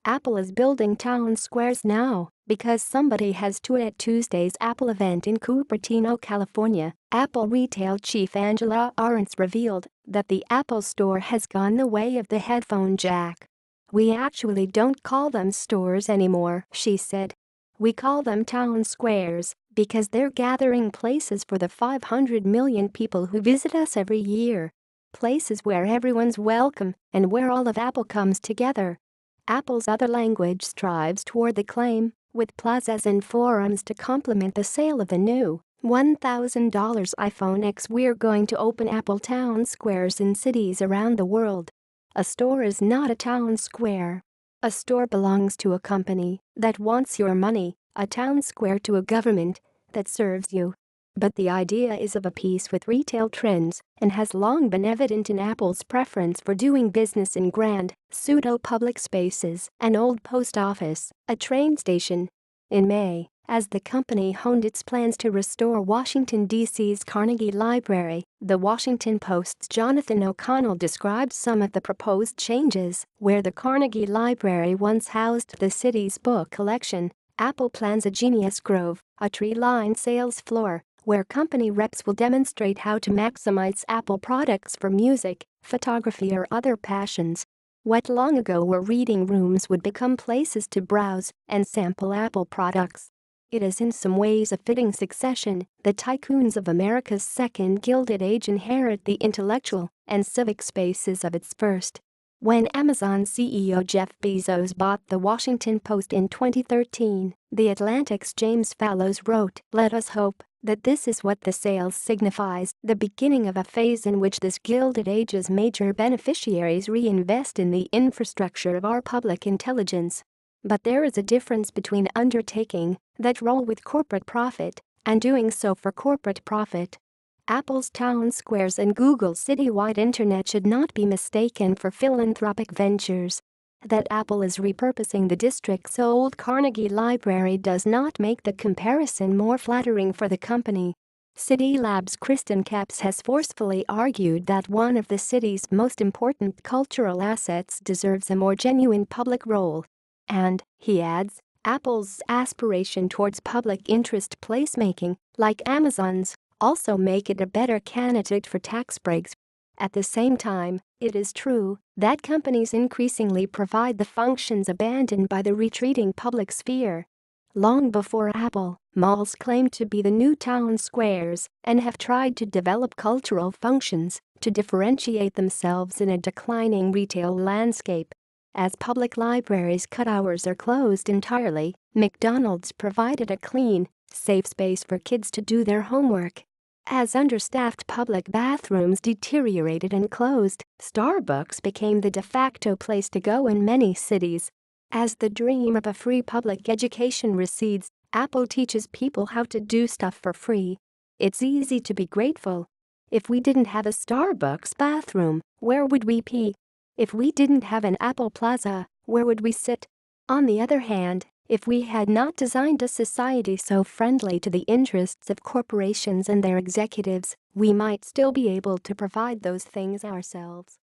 Apple is building town squares now because somebody has to. At Tuesday's Apple event in Cupertino, California, Apple retail chief Angela Ahrendts revealed that the Apple Store has gone the way of the headphone jack. "We actually don't call them stores anymore," she said. "We call them town squares because they're gathering places for the 500 million people who visit us every year. Places where everyone's welcome and where all of Apple comes together." Apple's other language strives toward the claim, with plazas and forums to complement the sale of the new $1,000 iPhone X. "We're going to open Apple Town Squares in cities around the world. A store is not a town square. A store belongs to a company that wants your money, a town square to a government that serves you." But the idea is of a piece with retail trends and has long been evident in Apple's preference for doing business in grand, pseudo-public spaces: an old post office, a train station. In May, as the company honed its plans to restore Washington, D.C.'s Carnegie Library, The Washington Post's Jonathan O'Connell described some of the proposed changes. Where the Carnegie Library once housed the city's book collection, Apple plans a Genius Grove, a tree-lined sales floor, where company reps will demonstrate how to maximize Apple products for music, photography or other passions. What long ago were reading rooms would become places to browse and sample Apple products. It is in some ways a fitting succession. The tycoons of America's second Gilded Age inherit the intellectual and civic spaces of its first. When Amazon CEO Jeff Bezos bought The Washington Post in 2013, The Atlantic's James Fallows wrote, "Let us hope that this is what the sales signifies, the beginning of a phase in which this Gilded Age's major beneficiaries reinvest in the infrastructure of our public intelligence." But there is a difference between undertaking that role with corporate profit and doing so for corporate profit. Apple's town squares and Google's citywide internet should not be mistaken for philanthropic ventures. That Apple is repurposing the district's old Carnegie Library does not make the comparison more flattering for the company. City Lab's Kristen Capps has forcefully argued that one of the city's most important cultural assets deserves a more genuine public role. And, he adds, Apple's aspiration towards public interest placemaking, like Amazon's, also make it a better candidate for tax breaks. At the same time, it is true that companies increasingly provide the functions abandoned by the retreating public sphere. Long before Apple, malls claimed to be the new town squares and have tried to develop cultural functions to differentiate themselves in a declining retail landscape. As public libraries cut hours or closed entirely, McDonald's provided a clean, safe space for kids to do their homework. As understaffed public bathrooms deteriorated and closed, Starbucks became the de facto place to go in many cities. As the dream of a free public education recedes, Apple teaches people how to do stuff for free. It's easy to be grateful. If we didn't have a Starbucks bathroom, where would we pee? If we didn't have an Apple Plaza, where would we sit? On the other hand, if we had not designed a society so friendly to the interests of corporations and their executives, we might still be able to provide those things ourselves.